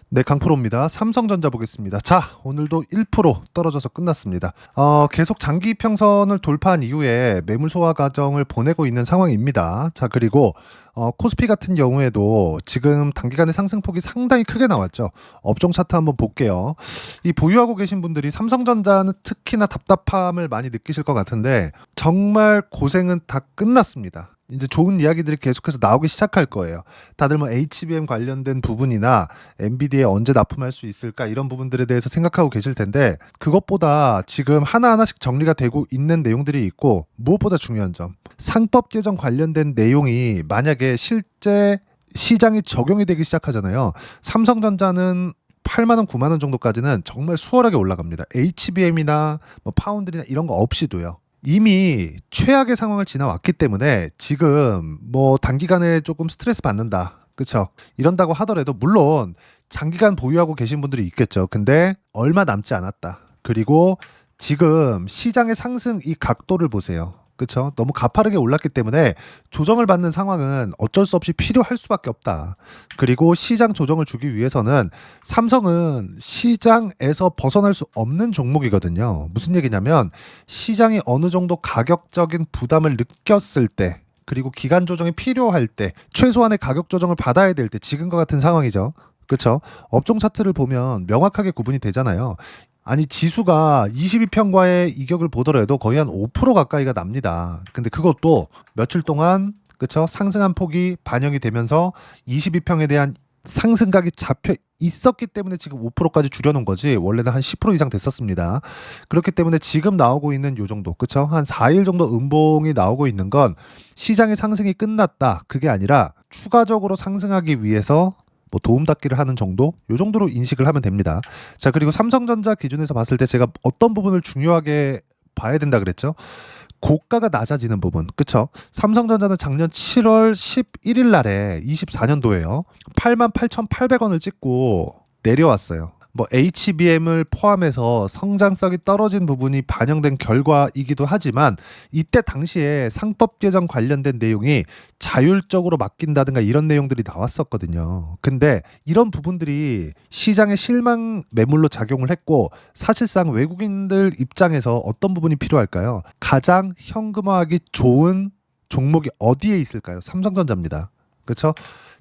네, 강프로입니다. 삼성전자 보겠습니다. 자, 오늘도 1% 떨어져서 끝났습니다. 계속 장기 평선을 돌파한 이후에 매물 소화 과정을 보내고 있는 상황입니다. 자, 그리고 코스피 같은 경우에도 지금 단기간에 상승폭이 상당히 크게 나왔죠. 업종 차트 한번 볼게요. 이 보유하고 계신 분들이 삼성전자는 특히나 답답함을 많이 느끼실 것 같은데 정말 고생은 다 끝났습니다. 이제 좋은 이야기들이 계속해서 나오기 시작할 거예요. 다들 뭐 HBM 관련된 부분이나 엔비디아에 언제 납품할 수 있을까 이런 부분들에 대해서 생각하고 계실 텐데 그것보다 지금 하나하나씩 정리가 되고 있는 내용들이 있고 무엇보다 중요한 점 상법 개정 관련된 내용이 만약에 실제 시장이 적용이 되기 시작하잖아요. 삼성전자는 8만 원, 9만 원 정도까지는 정말 수월하게 올라갑니다. HBM이나 뭐 파운드리나 이런 거 없이도요. 이미 최악의 상황을 지나왔기 때문에 지금 뭐 단기간에 조금 스트레스 받는다. 그쵸? 이런다고 하더라도 물론 장기간 보유하고 계신 분들이 있겠죠. 근데 얼마 남지 않았다. 그리고 지금 시장의 상승 이 각도를 보세요. 그쵸? 너무 가파르게 올랐기 때문에 조정을 받는 상황은 어쩔 수 없이 필요할 수밖에 없다. 그리고 시장 조정을 주기 위해서는 삼성은 시장에서 벗어날 수 없는 종목이거든요. 무슨 얘기냐면 시장이 어느 정도 가격적인 부담을 느꼈을 때 그리고 기간 조정이 필요할 때 최소한의 가격 조정을 받아야 될 때 지금과 같은 상황이죠. 그렇죠? 업종 차트를 보면 명확하게 구분이 되잖아요. 아니 지수가 22평과의 이격을 보더라도 거의 한 5% 가까이가 납니다. 근데 그것도 며칠 동안 그쵸 상승한 폭이 반영이 되면서 22평에 대한 상승각이 잡혀 있었기 때문에 지금 5%까지 줄여놓은 거지 원래는 한 10% 이상 됐었습니다. 그렇기 때문에 지금 나오고 있는 요 정도 그쵸 한 4일 정도 음봉이 나오고 있는 건 시장의 상승이 끝났다 그게 아니라 추가적으로 상승하기 위해서 뭐 도움닫기를 하는 정도 요 정도로 인식을 하면 됩니다. 자 그리고 삼성전자 기준에서 봤을 때 제가 어떤 부분을 중요하게 봐야 된다 그랬죠? 고가가 낮아지는 부분 그쵸? 삼성전자는 작년 7월 11일 날에 24년도에요 88,800원을 찍고 내려왔어요. 뭐 HBM을 포함해서 성장성이 떨어진 부분이 반영된 결과이기도 하지만 이때 당시에 상법 개정 관련된 내용이 자율적으로 맡긴다든가 이런 내용들이 나왔었거든요. 근데 이런 부분들이 시장의 실망 매물로 작용을 했고 사실상 외국인들 입장에서 어떤 부분이 필요할까요? 가장 현금화하기 좋은 종목이 어디에 있을까요? 삼성전자입니다. 그렇죠?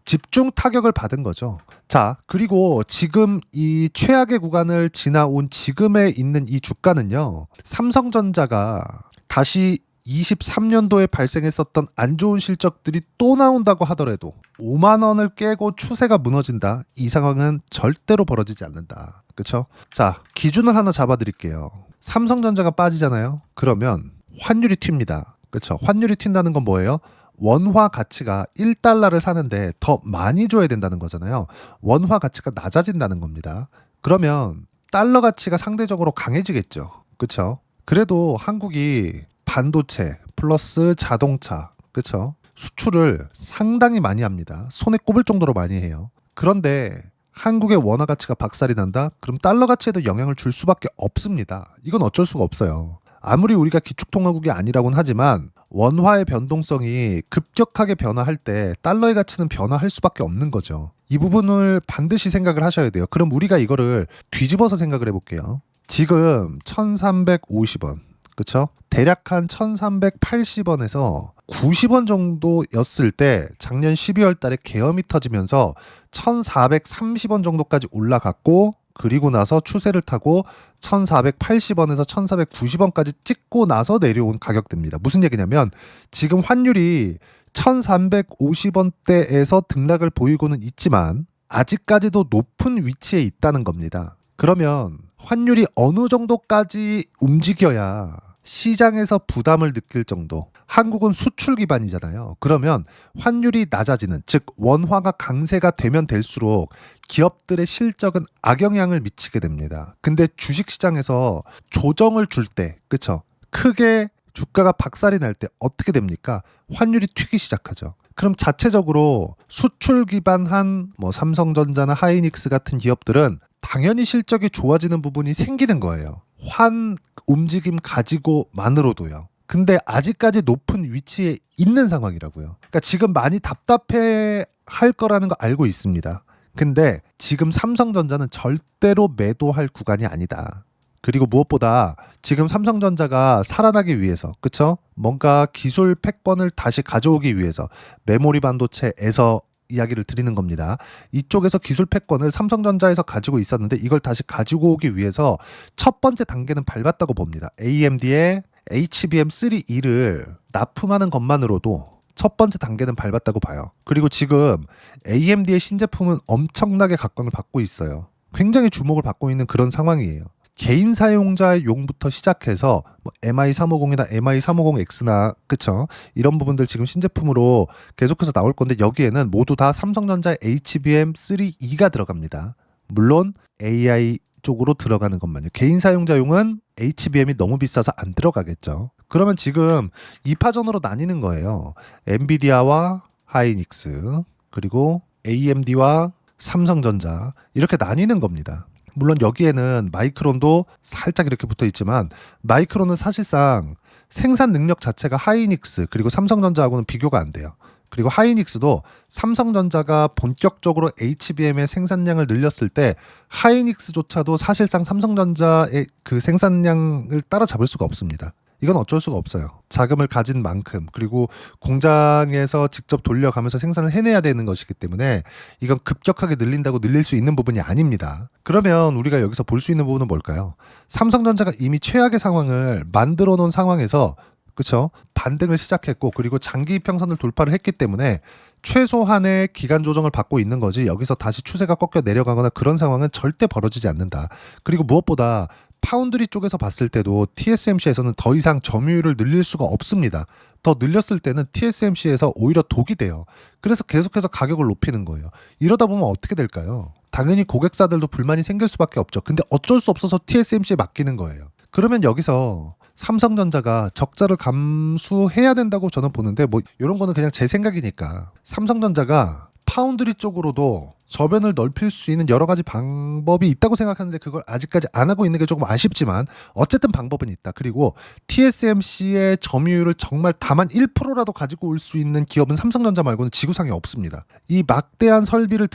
집중 타격을 받은 거죠. 자, 그리고 지금 이 최악의 구간을 지나온 지금에 있는 이 주가는요. 삼성전자가 다시 23년도에 발생했었던 안 좋은 실적들이 또 나온다고 하더라도 5만 원을 깨고 추세가 무너진다. 이 상황은 절대로 벌어지지 않는다. 그렇죠? 자, 기준을 하나 잡아 드릴게요. 삼성전자가 빠지잖아요. 그러면 환율이 튑니다. 그렇죠? 환율이 튄다는 건 뭐예요? 원화 가치가 1달러를 사는데 더 많이 줘야 된다는 거잖아요. 원화 가치가 낮아진다는 겁니다. 그러면 달러 가치가 상대적으로 강해지겠죠. 그렇죠? 그래도 한국이 반도체 플러스 자동차 그렇죠? 수출을 상당히 많이 합니다. 손에 꼽을 정도로 많이 해요. 그런데 한국의 원화 가치가 박살이 난다? 그럼 달러 가치에도 영향을 줄 수밖에 없습니다. 이건 어쩔 수가 없어요. 아무리 우리가 기축통화국이 아니라고는 하지만 원화의 변동성이 급격하게 변화할 때 달러의 가치는 변화할 수밖에 없는 거죠. 이 부분을 반드시 생각을 하셔야 돼요. 그럼 우리가 이거를 뒤집어서 생각을 해볼게요. 지금 1350원 그쵸? 대략 한 1380원에서 90원 정도였을 때 작년 12월 달에 계엄이 터지면서 1430원 정도까지 올라갔고 그리고 나서 추세를 타고 1480원에서 1490원까지 찍고 나서 내려온 가격대입니다. 무슨 얘기냐면 지금 환율이 1350원대에서 등락을 보이고는 있지만 아직까지도 높은 위치에 있다는 겁니다. 그러면 환율이 어느 정도까지 움직여야 시장에서 부담을 느낄 정도 한국은 수출 기반이잖아요. 그러면 환율이 낮아지는 즉 원화가 강세가 되면 될수록 기업들의 실적은 악영향을 미치게 됩니다. 근데 주식시장에서 조정을 줄 때 그쵸? 크게 주가가 박살이 날 때 어떻게 됩니까? 환율이 튀기 시작하죠. 그럼 자체적으로 수출 기반한 뭐 삼성전자나 하이닉스 같은 기업들은 당연히 실적이 좋아지는 부분이 생기는 거예요. 환 움직임 가지고만으로도요. 근데 아직까지 높은 위치에 있는 상황이라고요. 그러니까 지금 많이 답답해 할 거라는 거 알고 있습니다. 근데 지금 삼성전자는 절대로 매도할 구간이 아니다. 그리고 무엇보다 지금 삼성전자가 살아나기 위해서, 그쵸? 뭔가 기술 패권을 다시 가져오기 위해서 메모리 반도체에서 이야기를 드리는 겁니다. 이쪽에서 기술 패권을 삼성전자에서 가지고 있었는데 이걸 다시 가지고 오기 위해서 첫 번째 단계는 밟았다고 봅니다. AMD의 HBM3E를 납품하는 것만으로도 첫 번째 단계는 밟았다고 봐요. 그리고 지금 AMD의 신제품은 엄청나게 각광을 받고 있어요. 굉장히 주목을 받고 있는 그런 상황이에요. 개인 사용자의 용부터 시작해서 뭐 MI350이나 MI350X나 그쵸? 이런 부분들 지금 신제품으로 계속해서 나올 건데 여기에는 모두 다 삼성전자의 HBM3E가 들어갑니다. 물론 AI 쪽으로 들어가는 것만요. 개인 사용자용은 HBM이 너무 비싸서 안 들어가겠죠. 그러면 지금 2파전으로 나뉘는 거예요. 엔비디아와 하이닉스 그리고 AMD와 삼성전자 이렇게 나뉘는 겁니다. 물론 여기에는 마이크론도 살짝 이렇게 붙어 있지만 마이크론은 사실상 생산 능력 자체가 하이닉스 그리고 삼성전자하고는 비교가 안 돼요. 그리고 하이닉스도 삼성전자가 본격적으로 HBM의 생산량을 늘렸을 때 하이닉스조차도 사실상 삼성전자의 그 생산량을 따라잡을 수가 없습니다. 이건 어쩔 수가 없어요. 자금을 가진 만큼 그리고 공장에서 직접 돌려가면서 생산을 해내야 되는 것이기 때문에 이건 급격하게 늘린다고 늘릴 수 있는 부분이 아닙니다. 그러면 우리가 여기서 볼 수 있는 부분은 뭘까요? 삼성전자가 이미 최악의 상황을 만들어 놓은 상황에서 그렇죠? 반등을 시작했고 그리고 장기 이평선을 돌파를 했기 때문에 최소한의 기간 조정을 받고 있는 거지 여기서 다시 추세가 꺾여 내려가거나 그런 상황은 절대 벌어지지 않는다. 그리고 무엇보다 파운드리 쪽에서 봤을 때도 TSMC에서는 더 이상 점유율을 늘릴 수가 없습니다. 더 늘렸을 때는 TSMC에서 오히려 독이 돼요. 그래서 계속해서 가격을 높이는 거예요. 이러다 보면 어떻게 될까요? 당연히 고객사들도 불만이 생길 수밖에 없죠. 근데 어쩔 수 없어서 TSMC에 맡기는 거예요. 그러면 여기서 삼성전자가 적자를 감수해야 된다고 저는 보는데 뭐 이런 거는 그냥 제 생각이니까 삼성전자가 파운드리 쪽으로도 저변을 넓힐 수 있는 여러 가지 방법이 있다고 생각하는데 그걸 아직까지 안 하고 있는 게 조금 아쉽지만 어쨌든 방법은 있다. 그리고 TSMC의 점유율을 정말 다만 1%라도 가지고 올 수 있는 기업은 삼성전자 말고는 지구상에 없습니다. 이 막대한 설비를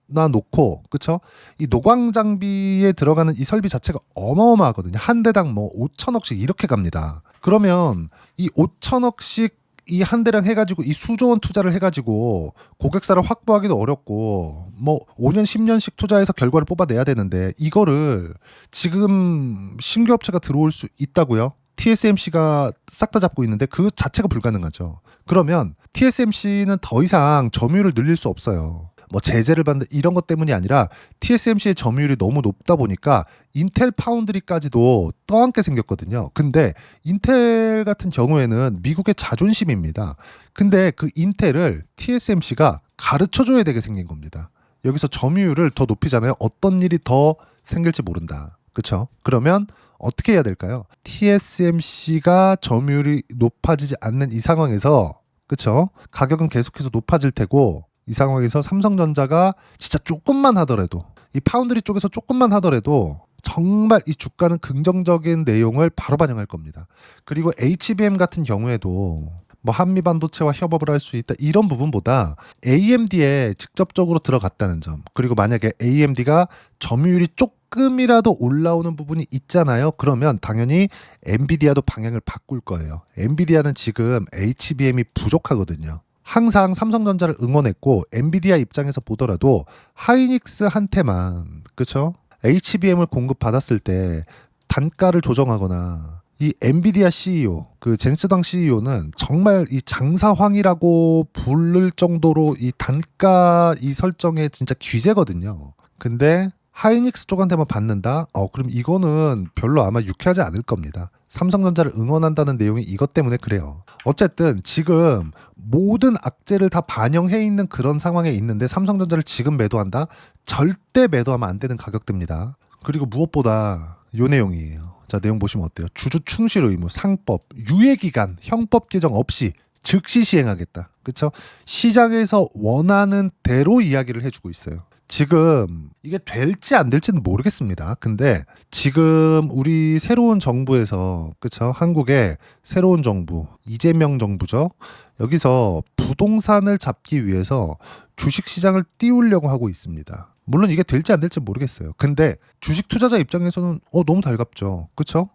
놓고 그쵸? 이 노광 장비에 들어가는 이 설비 자체가 어마어마하거든요. 한 대당 뭐 5천억씩 이렇게 갑니다. 그러면 이 5천억씩 이 한 대랑 해가지고 이 수조 원 투자를 해가지고 고객사를 확보하기도 어렵고 뭐 5년 10년씩 투자해서 결과를 뽑아내야 되는데 이거를 지금 신규 업체가 들어올 수 있다고요? TSMC가 싹 다 잡고 있는데 그 자체가 불가능하죠. 그러면 TSMC는 더 이상 점유율을 늘릴 수 없어요. 뭐 제재를 받는 이런 것 때문이 아니라 TSMC의 점유율이 너무 높다 보니까 인텔 파운드리까지도 떠안게 생겼거든요. 근데 인텔 같은 경우에는 미국의 자존심입니다. 근데 그 인텔을 TSMC가 가르쳐줘야 되게 생긴 겁니다. 여기서 점유율을 더 높이잖아요. 어떤 일이 더 생길지 모른다. 그렇죠? 그러면 어떻게 해야 될까요? TSMC가 점유율이 높아지지 않는 이 상황에서 그렇죠? 가격은 계속해서 높아질 테고 이 상황에서 삼성전자가 진짜 조금만 하더라도 이 파운드리 쪽에서 조금만 하더라도 정말 이 주가는 긍정적인 내용을 바로 반영할 겁니다. 그리고 HBM 같은 경우에도 뭐 한미 반도체와 협업을 할 수 있다 이런 부분보다 AMD에 직접적으로 들어갔다는 점 그리고 만약에 AMD가 점유율이 조금이라도 올라오는 부분이 있잖아요. 그러면 당연히 엔비디아도 방향을 바꿀 거예요. 엔비디아는 지금 HBM이 부족하거든요. 항상 삼성전자를 응원했고 엔비디아 입장에서 보더라도 하이닉스한테만 그렇죠? HBM을 공급받았을 때 단가를 조정하거나 이 엔비디아 CEO 그 젠스당 CEO는 정말 이 장사황이라고 부를 정도로 이 단가 이 설정에 진짜 귀재거든요. 근데 하이닉스 쪽한테만 받는다? 그럼 이거는 별로 아마 유쾌하지 않을 겁니다. 삼성전자를 응원한다는 내용이 이것 때문에 그래요. 어쨌든 지금 모든 악재를 다 반영해 있는 그런 상황에 있는데 삼성전자를 지금 매도한다? 절대 매도하면 안 되는 가격대입니다. 그리고 무엇보다 요 내용이에요. 자, 내용 보시면 어때요? 주주 충실 의무, 상법, 유예기간, 형법 개정 없이 즉시 시행하겠다. 그렇죠? 시장에서 원하는 대로 이야기를 해주고 있어요. 지금 이게 될지 안 될지는 모르겠습니다. 근데 지금 우리 새로운 정부에서 그쵸? 한국의 새로운 정부 이재명 정부죠. 여기서 부동산을 잡기 위해서 주식시장을 띄우려고 하고 있습니다. 물론 이게 될지 안 될지 모르겠어요. 근데 주식 투자자 입장에서는 너무 달갑죠. 그쵸?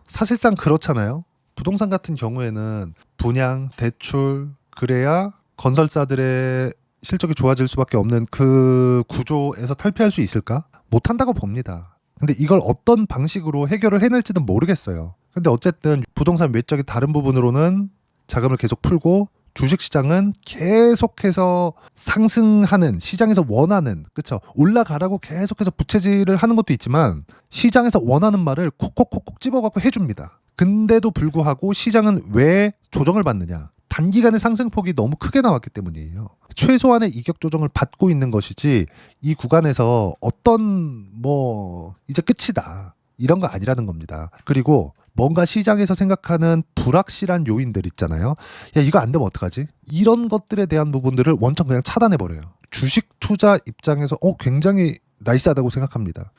사실상 그렇잖아요. 부동산 같은 경우에는 분양, 대출, 그래야 건설사들의 실적이 좋아질 수밖에 없는 그 구조에서 탈피할 수 있을까? 못한다고 봅니다. 근데 이걸 어떤 방식으로 해결을 해낼지는 모르겠어요. 근데 어쨌든 부동산 외적인 다른 부분으로는 자금을 계속 풀고 주식시장은 계속해서 상승하는, 시장에서 원하는, 그쵸? 올라가라고 계속해서 부채질을 하는 것도 있지만 시장에서 원하는 말을 콕콕콕콕 집어갖고 해줍니다. 근데도 불구하고 시장은 왜 조정을 받느냐? 단기간의 상승폭이 너무 크게 나왔기 때문이에요. 최소한의 이격 조정을 받고 있는 것이지 이 구간에서 어떤 이제 끝이다 이런 거 아니라는 겁니다. 그리고 뭔가 시장에서 생각하는 불확실한 요인들 있잖아요. 야, 이거 안 되면 어떡하지? 이런 것들에 대한 부분들을 원천 그냥 차단해버려요. 주식 투자 입장에서 굉장히 나이스하다고 생각합니다.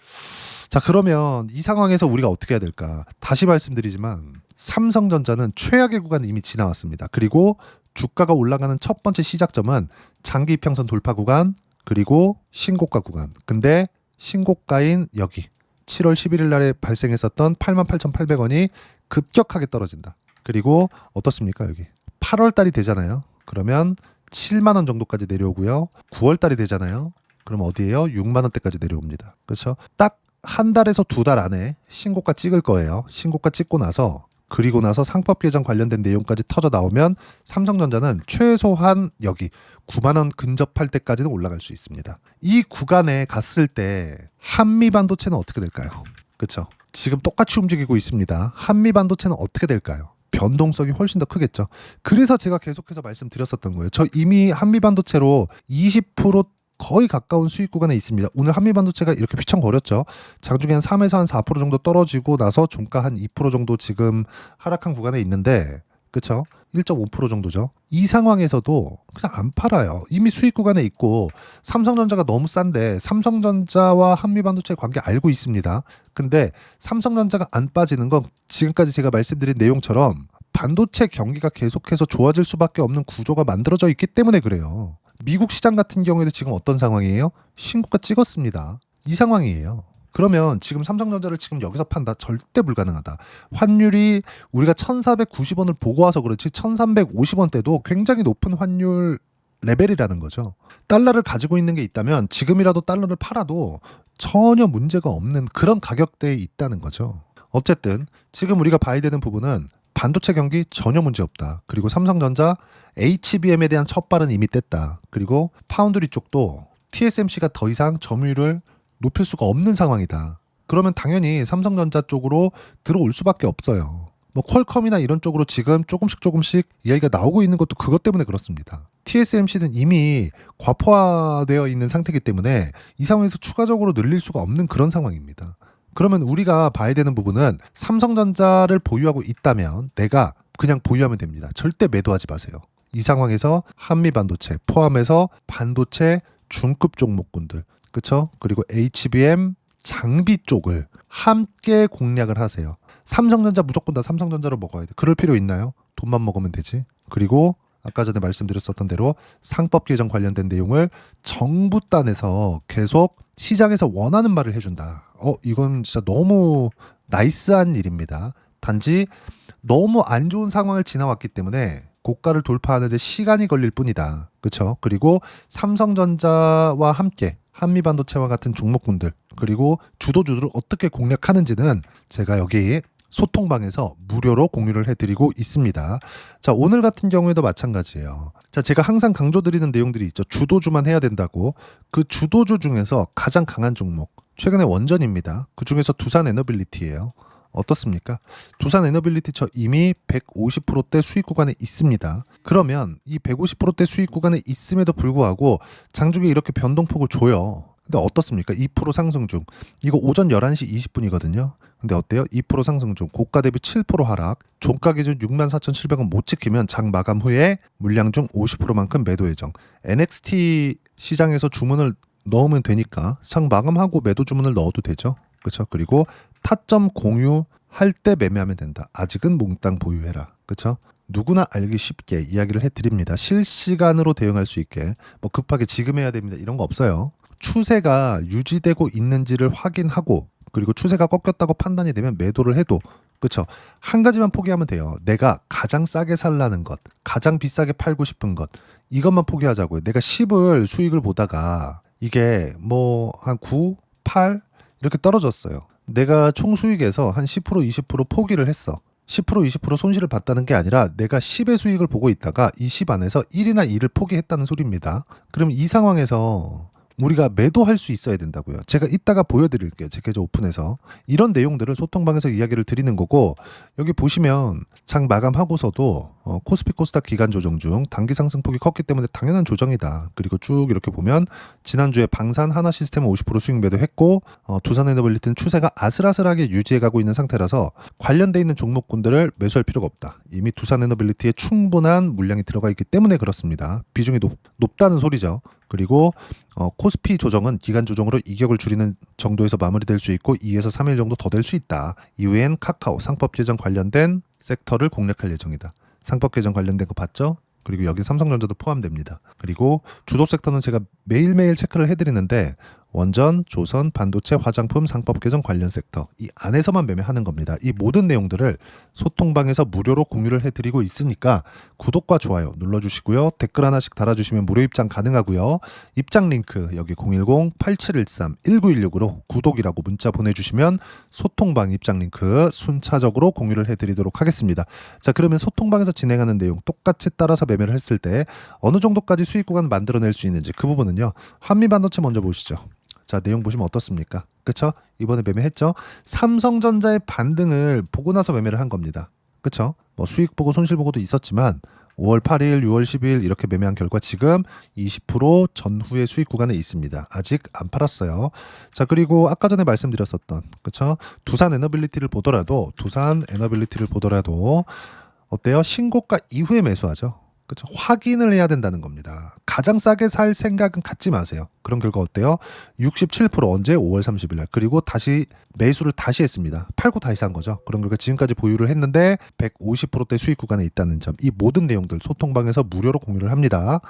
자, 그러면 이 상황에서 우리가 어떻게 해야 될까? 다시 말씀드리지만 삼성전자는 최악의 구간을 이미 지나왔습니다. 그리고 주가가 올라가는 첫 번째 시작점은 장기 이평선 돌파 구간, 그리고 신고가 구간. 근데 신고가인 여기 7월 11일 날에 발생했었던 88,800원이 급격하게 떨어진다. 그리고 어떻습니까? 여기 8월 달이 되잖아요. 그러면 7만 원 정도까지 내려오고요. 9월 달이 되잖아요. 그럼 어디에요? 6만 원대까지 내려옵니다. 그렇죠? 딱 한 달에서 두 달 안에 신고가 찍을 거예요. 신고가 찍고 나서 그리고 나서 상법 개정 관련된 내용까지 터져 나오면 삼성전자는 최소한 여기 9만 원 근접할 때까지는 올라갈 수 있습니다. 이 구간에 갔을 때 한미 반도체는 어떻게 될까요? 그렇죠? 지금 똑같이 움직이고 있습니다. 한미 반도체는 어떻게 될까요? 변동성이 훨씬 더 크겠죠. 그래서 제가 계속해서 말씀드렸었던 거예요. 저 이미 한미 반도체로 20% 거의 가까운 수익 구간에 있습니다. 오늘 한미반도체가 이렇게 휘청거렸죠. 장중에 한 3에서 한 4% 정도 떨어지고 나서 종가 한 2% 정도 지금 하락한 구간에 있는데, 그렇죠? 1.5% 정도죠. 이 상황에서도 그냥 안 팔아요. 이미 수익 구간에 있고 삼성전자가 너무 싼데 삼성전자와 한미반도체 관계 알고 있습니다. 근데 삼성전자가 안 빠지는 건 지금까지 제가 말씀드린 내용처럼 반도체 경기가 계속해서 좋아질 수밖에 없는 구조가 만들어져 있기 때문에 그래요. 미국 시장 같은 경우에도 지금 어떤 상황이에요? 신고가 찍었습니다. 이 상황이에요. 그러면 지금 삼성전자를 지금 여기서 판다? 절대 불가능하다. 환율이 우리가 1,490원을 보고 와서 그렇지 1,350원대도 굉장히 높은 환율 레벨이라는 거죠. 달러를 가지고 있는 게 있다면 지금이라도 달러를 팔아도 전혀 문제가 없는 그런 가격대에 있다는 거죠. 어쨌든 지금 우리가 봐야 되는 부분은 반도체 경기 전혀 문제 없다. 그리고 삼성전자 HBM에 대한 첫 발은 이미 뗐다. 그리고 파운드리 쪽도 TSMC가 더 이상 점유율을 높일 수가 없는 상황이다. 그러면 당연히 삼성전자 쪽으로 들어올 수밖에 없어요. 퀄컴이나 이런 쪽으로 지금 조금씩 이야기가 나오고 있는 것도 그것 때문에 그렇습니다. TSMC는 이미 과포화되어 있는 상태이기 때문에 이 상황에서 추가적으로 늘릴 수가 없는 그런 상황입니다. 그러면 우리가 봐야 되는 부분은 삼성전자를 보유하고 있다면 내가 그냥 보유하면 됩니다. 절대 매도하지 마세요. 이 상황에서 한미반도체 포함해서 반도체 중급 종목군들, 그렇죠? 그리고 HBM 장비 쪽을 함께 공략을 하세요. 삼성전자 무조건 다 삼성전자로 먹어야 돼. 그럴 필요 있나요? 돈만 먹으면 되지. 그리고 아까 전에 말씀드렸었던 대로 상법 개정 관련된 내용을 정부 단에서 계속 시장에서 원하는 말을 해준다. 이건 진짜 너무 나이스한 일입니다. 단지 너무 안 좋은 상황을 지나왔기 때문에 고가를 돌파하는 데 시간이 걸릴 뿐이다. 그렇죠? 그리고 삼성전자와 함께 한미반도체와 같은 종목군들 그리고 주도주들을 어떻게 공략하는지는 제가 여기 소통방에서 무료로 공유를 해드리고 있습니다. 자, 오늘 같은 경우에도 마찬가지예요. 자, 제가 항상 강조드리는 내용들이 있죠. 주도주만 해야 된다고. 그 주도주 중에서 가장 강한 종목, 최근에 원전입니다. 그 중에서 두산에너빌리티예요. 어떻습니까? 두산에너빌리티 저 이미 150%대 수익 구간에 있습니다. 그러면 이 150%대 수익 구간에 있음에도 불구하고 장중에 이렇게 변동폭을 줘요. 근데 어떻습니까? 2% 상승 중. 이거 오전 11시 20분이거든요. 근데 어때요? 2% 상승 중. 고가 대비 7% 하락. 종가 기준 64,700원 못 지키면 장 마감 후에 물량 중 50%만큼 매도 예정. NXT 시장에서 주문을 넣으면 되니까 장 마감하고 매도 주문을 넣어도 되죠. 그렇죠? 그리고 타점 공유할 때 매매하면 된다. 아직은 몽땅 보유해라. 그렇죠? 누구나 알기 쉽게 이야기를 해드립니다. 실시간으로 대응할 수 있게 뭐 급하게 지금 해야 됩니다. 이런 거 없어요. 추세가 유지되고 있는지를 확인하고 그리고 추세가 꺾였다고 판단이 되면 매도를 해도 그쵸? 한 가지만 포기하면 돼요. 내가 가장 싸게 살라는 것, 가장 비싸게 팔고 싶은 것 이것만 포기하자고요. 내가 10을 수익을 보다가 이게 뭐 한 9, 8 이렇게 떨어졌어요. 내가 총 수익에서 한 10%, 20% 포기를 했어. 10%, 20% 손실을 봤다는 게 아니라 내가 10의 수익을 보고 있다가 이 10 안에서 1이나 2를 포기했다는 소리입니다. 그럼 이 상황에서 우리가 매도할 수 있어야 된다고요. 제가 이따가 보여드릴게요. 제 계좌 오픈해서. 이런 내용들을 소통방에서 이야기를 드리는 거고 여기 보시면 장 마감하고서도 코스피 코스닥 기간 조정 중 단기 상승폭이 컸기 때문에 당연한 조정이다. 그리고 쭉 이렇게 보면 지난주에 방산 하나시스템은 50% 수익 매도했고 두산에너빌리티는 추세가 아슬아슬하게 유지해가고 있는 상태라서 관련돼 있는 종목군들을 매수할 필요가 없다. 이미 두산에너빌리티에 충분한 물량이 들어가 있기 때문에 그렇습니다. 비중이 높다는 소리죠. 그리고 코스피 조정은 기간 조정으로 이격을 줄이는 정도에서 마무리될 수 있고 2에서 3일 정도 더 될 수 있다. 이후엔 카카오 상법 개정 관련된 섹터를 공략할 예정이다. 상법 개정 관련된 거 봤죠? 그리고 여기 삼성전자도 포함됩니다. 그리고 주도 섹터는 제가 매일매일 체크를 해드리는데 원전, 조선, 반도체, 화장품, 상법 개정 관련 섹터 이 안에서만 매매하는 겁니다. 이 모든 내용들을 소통방에서 무료로 공유를 해드리고 있으니까 구독과 좋아요 눌러주시고요. 댓글 하나씩 달아주시면 무료 입장 가능하고요. 입장 링크 여기 010-8713-1916으로 구독이라고 문자 보내주시면 소통방 입장 링크 순차적으로 공유를 해드리도록 하겠습니다. 자, 그러면 소통방에서 진행하는 내용 똑같이 따라서 매매를 했을 때 어느 정도까지 수익 구간 만들어낼 수 있는지 그 부분은요. 한미반도체 먼저 보시죠. 자, 내용 보시면 어떻습니까? 그쵸? 이번에 매매했죠? 삼성전자의 반등을 보고 나서 매매를 한 겁니다. 그쵸? 뭐 수익 보고 손실 보고도 있었지만 5월 8일, 6월 10일 이렇게 매매한 결과 지금 20% 전후의 수익 구간에 있습니다. 아직 안 팔았어요. 자, 그리고 아까 전에 말씀드렸었던 그쵸? 두산에너빌리티를 보더라도 어때요? 신고가 이후에 매수하죠. 그렇죠. 확인을 해야 된다는 겁니다. 가장 싸게 살 생각은 갖지 마세요. 그런 결과 어때요? 67% 언제? 5월 30일 날. 그리고 다시 매수를 다시 했습니다. 팔고 다시 산 거죠. 그런 결과 지금까지 보유를 했는데 150%대 수익 구간에 있다는 점. 이 모든 내용들 소통방에서 무료로 공유를 합니다.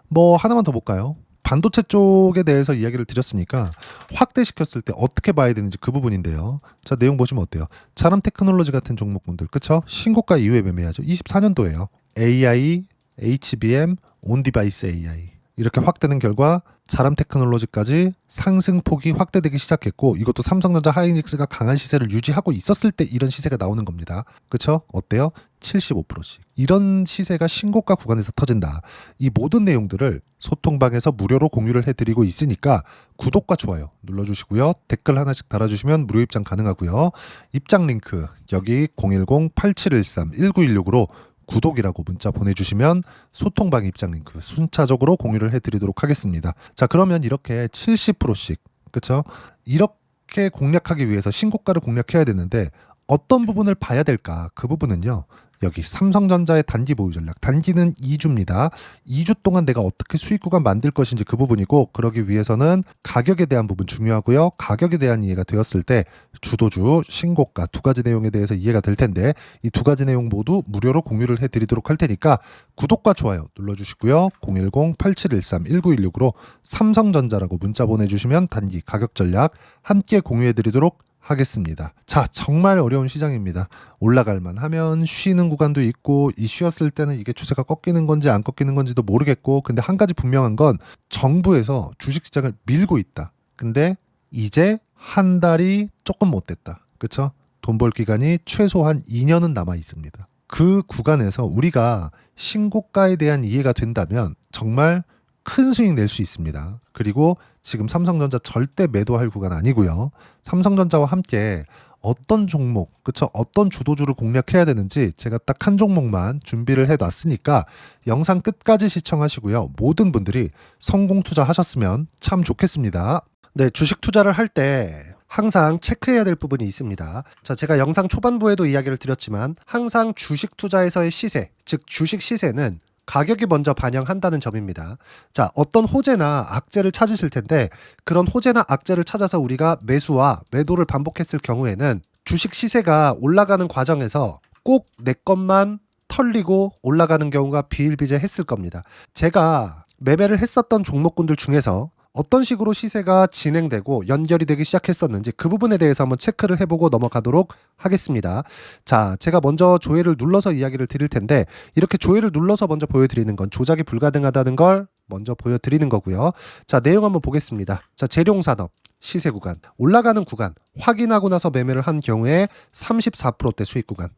뭐 하나만 더 볼까요? 반도체 쪽에 대해서 이야기를 드렸으니까 확대시켰을 때 어떻게 봐야 되는지 그 부분인데요. 자, 내용 보시면 어때요? 자람 테크놀로지 같은 종목군들, 그쵸? 신고가 이후에 매매하죠. 24년도에요. AI, HBM, 온디바이스 AI 이렇게 확대된 결과 자람 테크놀로지까지 상승폭이 확대되기 시작했고 이것도 삼성전자 하이닉스가 강한 시세를 유지하고 있었을 때 이런 시세가 나오는 겁니다. 그쵸? 어때요? 75%씩. 이런 시세가 신고가 구간에서 터진다. 이 모든 내용들을 소통방에서 무료로 공유를 해드리고 있으니까 구독과 좋아요 눌러주시고요. 댓글 하나씩 달아주시면 무료 입장 가능하고요. 입장 링크 여기 010-8713-1916으로 구독이라고 문자 보내주시면 소통방 입장 링크 순차적으로 공유를 해드리도록 하겠습니다. 자, 그러면 이렇게 70%씩 그쵸? 이렇게 공략하기 위해서 신고가를 공략해야 되는데 어떤 부분을 봐야 될까? 그 부분은요. 여기 삼성전자의 단기 보유 전략. 단기는 2주입니다. 2주 동안 내가 어떻게 수익 구간 만들 것인지 그 부분이고 그러기 위해서는 가격에 대한 부분 중요하고요. 가격에 대한 이해가 되었을 때 주도주, 신고가 두 가지 내용에 대해서 이해가 될 텐데 이 두 가지 내용 모두 무료로 공유를 해드리도록 할 테니까 구독과 좋아요 눌러주시고요. 010-8713-1916으로 삼성전자라고 문자 보내주시면 단기 가격 전략 함께 공유해드리도록 하겠습니다. 자, 정말 어려운 시장입니다. 올라갈만 하면 쉬는 구간도 있고 이 쉬었을 때는 이게 추세가 꺾이는 건지 안 꺾이는 건지도 모르겠고 근데 한 가지 분명한 건 정부에서 주식시장을 밀고 있다. 근데 이제 한 달이 조금 못 됐다. 그쵸? 돈 벌 기간이 최소한 2년은 남아 있습니다. 그 구간에서 우리가 신고가에 대한 이해가 된다면 정말 큰 수익 낼 수 있습니다. 그리고 지금 삼성전자 절대 매도할 구간 아니고요. 삼성전자와 함께 어떤 종목, 그쵸? 어떤 주도주를 공략해야 되는지 제가 딱 한 종목만 준비를 해놨으니까 영상 끝까지 시청하시고요. 모든 분들이 성공 투자하셨으면 참 좋겠습니다. 네, 주식 투자를 할 때 항상 체크해야 될 부분이 있습니다. 자, 제가 영상 초반부에도 이야기를 드렸지만 항상 주식 투자에서의 시세, 즉 주식 시세는 가격이 먼저 반영한다는 점입니다. 자, 어떤 호재나 악재를 찾으실 텐데 그런 호재나 악재를 찾아서 우리가 매수와 매도를 반복했을 경우에는 주식 시세가 올라가는 과정에서 꼭 내 것만 털리고 올라가는 경우가 비일비재했을 겁니다. 제가 매매를 했었던 종목군들 중에서 어떤 식으로 시세가 진행되고 연결이 되기 시작했었는지 그 부분에 대해서 한번 체크를 해보고 넘어가도록 하겠습니다. 자, 제가 먼저 조회를 눌러서 이야기를 드릴 텐데 이렇게 조회를 눌러서 먼저 보여드리는 건 조작이 불가능하다는 걸 먼저 보여드리는 거고요. 자, 내용 한번 보겠습니다. 자, 재룡산업 시세 구간, 올라가는 구간 확인하고 나서 매매를 한 경우에 34%대 수익 구간.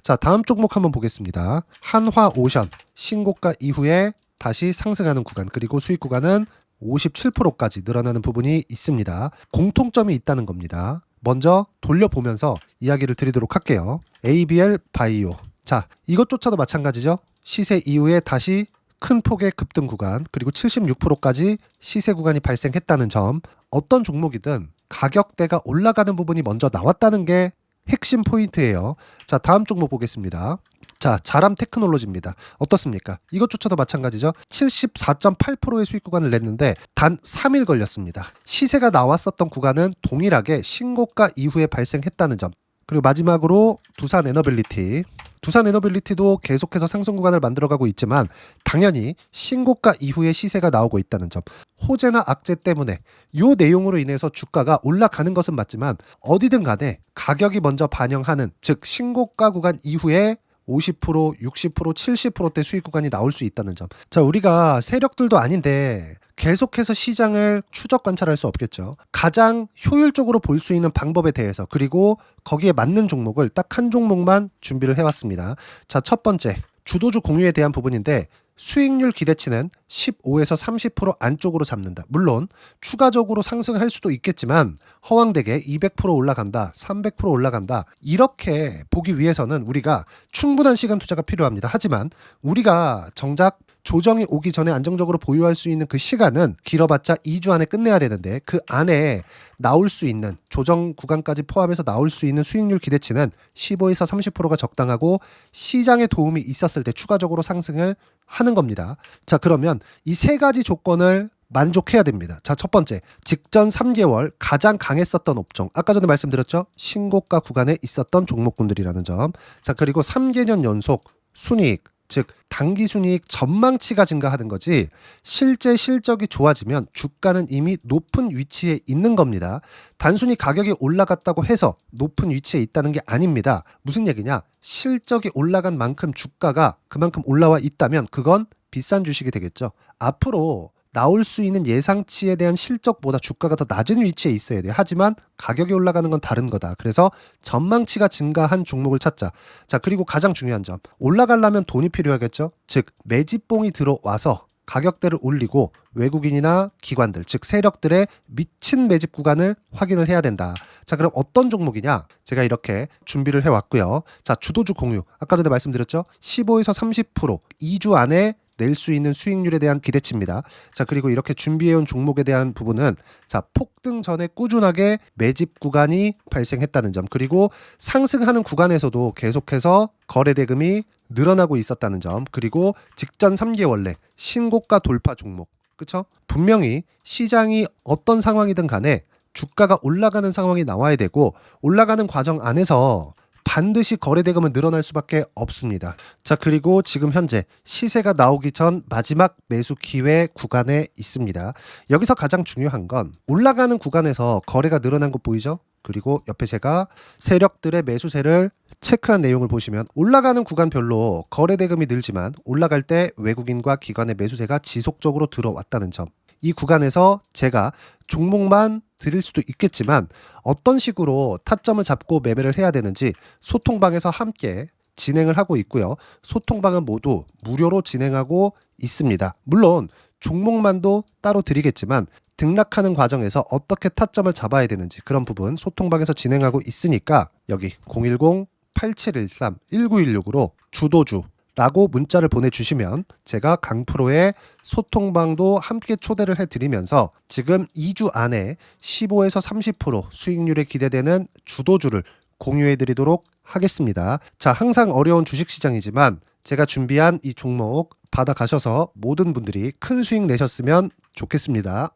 자, 다음 종목 한번 보겠습니다. 한화오션 신고가 이후에 다시 상승하는 구간, 그리고 수익 구간은 57%까지 늘어나는 부분이 있습니다. 공통점이 있다는 겁니다. 먼저 돌려보면서 이야기를 드리도록 할게요. ABL 바이오. 자, 이것조차도 마찬가지죠. 시세 이후에 다시 큰 폭의 급등 구간, 그리고 76%까지 시세 구간이 발생했다는 점. 어떤 종목이든 가격대가 올라가는 부분이 먼저 나왔다는 게 핵심 포인트예요. 자, 다음 종목 보겠습니다. 자, 자람 테크놀로지입니다. 어떻습니까? 이것조차도 마찬가지죠. 74.8%의 수익 구간을 냈는데 단 3일 걸렸습니다. 시세가 나왔었던 구간은 동일하게 신고가 이후에 발생했다는 점. 그리고 마지막으로 두산 에너빌리티. 두산 에너빌리티도 계속해서 상승 구간을 만들어가고 있지만 당연히 신고가 이후에 시세가 나오고 있다는 점. 호재나 악재 때문에 이 내용으로 인해서 주가가 올라가는 것은 맞지만 어디든 간에 가격이 먼저 반영하는, 즉 신고가 구간 이후에 50%, 60%, 70%대 수익 구간이 나올 수 있다는 점. 자, 우리가 세력들도 아닌데 계속해서 시장을 추적 관찰할 수 없겠죠. 가장 효율적으로 볼 수 있는 방법에 대해서, 그리고 거기에 맞는 종목을 딱 한 종목만 준비를 해왔습니다. 자, 첫 번째 주도주 공유에 대한 부분인데 수익률 기대치는 15에서 30% 안쪽으로 잡는다. 물론 추가적으로 상승할 수도 있겠지만 허황되게 200% 올라간다, 300% 올라간다, 이렇게 보기 위해서는 우리가 충분한 시간 투자가 필요합니다. 하지만 우리가 정작 조정이 오기 전에 안정적으로 보유할 수 있는 그 시간은 길어봤자 2주 안에 끝내야 되는데, 그 안에 나올 수 있는 조정 구간까지 포함해서 나올 수 있는 수익률 기대치는 15에서 30%가 적당하고 시장에 도움이 있었을 때 추가적으로 상승을 하는 겁니다. 자, 그러면 이 세 가지 조건을 만족해야 됩니다. 자, 첫 번째, 직전 3개월 가장 강했었던 업종. 아까 전에 말씀드렸죠? 신고가 구간에 있었던 종목군들이라는 점. 자, 그리고 3개년 연속 순이익, 즉 단기 순이익 전망치가 증가하는 거지 실제 실적이 좋아지면 주가는 이미 높은 위치에 있는 겁니다. 단순히 가격이 올라갔다고 해서 높은 위치에 있다는 게 아닙니다. 무슨 얘기냐? 실적이 올라간 만큼 주가가 그만큼 올라와 있다면 그건 비싼 주식이 되겠죠. 앞으로 나올 수 있는 예상치에 대한 실적보다 주가가 더 낮은 위치에 있어야 돼요. 하지만 가격이 올라가는 건 다른 거다. 그래서 전망치가 증가한 종목을 찾자. 자, 그리고 가장 중요한 점. 올라가려면 돈이 필요하겠죠. 즉 매집봉이 들어와서 가격대를 올리고 외국인이나 기관들, 즉 세력들의 미친 매집 구간을 확인을 해야 된다. 자, 그럼 어떤 종목이냐? 제가 이렇게 준비를 해왔고요. 자, 주도주 공유. 아까 전에 말씀드렸죠. 15에서 30% 2주 안에 낼 수 있는 수익률에 대한 기대치입니다. 자, 그리고 이렇게 준비해온 종목에 대한 부분은, 자, 폭등 전에 꾸준하게 매집 구간이 발생했다는 점, 그리고 상승하는 구간에서도 계속해서 거래 대금이 늘어나고 있었다는 점, 그리고 직전 3개월 내 신고가 돌파 종목. 그쵸? 분명히 시장이 어떤 상황이든 간에 주가가 올라가는 상황이 나와야 되고 올라가는 과정 안에서 반드시 거래 대금은 늘어날 수밖에 없습니다. 자, 그리고 지금 현재 시세가 나오기 전 마지막 매수 기회 구간에 있습니다. 여기서 가장 중요한 건 올라가는 구간에서 거래가 늘어난 거 보이죠? 그리고 옆에 제가 세력들의 매수세를 체크한 내용을 보시면 올라가는 구간별로 거래 대금이 늘지만 올라갈 때 외국인과 기관의 매수세가 지속적으로 들어왔다는 점. 이 구간에서 제가 종목만 드릴 수도 있겠지만 어떤 식으로 타점을 잡고 매매를 해야 되는지 소통방에서 함께 진행을 하고 있고요. 소통방은 모두 무료로 진행하고 있습니다. 물론 종목만도 따로 드리겠지만 등락하는 과정에서 어떻게 타점을 잡아야 되는지 그런 부분 소통방에서 진행하고 있으니까 여기 010-8713-1916으로 주도주 라고 문자를 보내주시면 제가 강프로의 소통방도 함께 초대를 해드리면서 지금 2주 안에 15에서 30% 수익률에 기대되는 주도주를 공유해드리도록 하겠습니다. 자, 항상 어려운 주식시장이지만 제가 준비한 이 종목 받아가셔서 모든 분들이 큰 수익 내셨으면 좋겠습니다.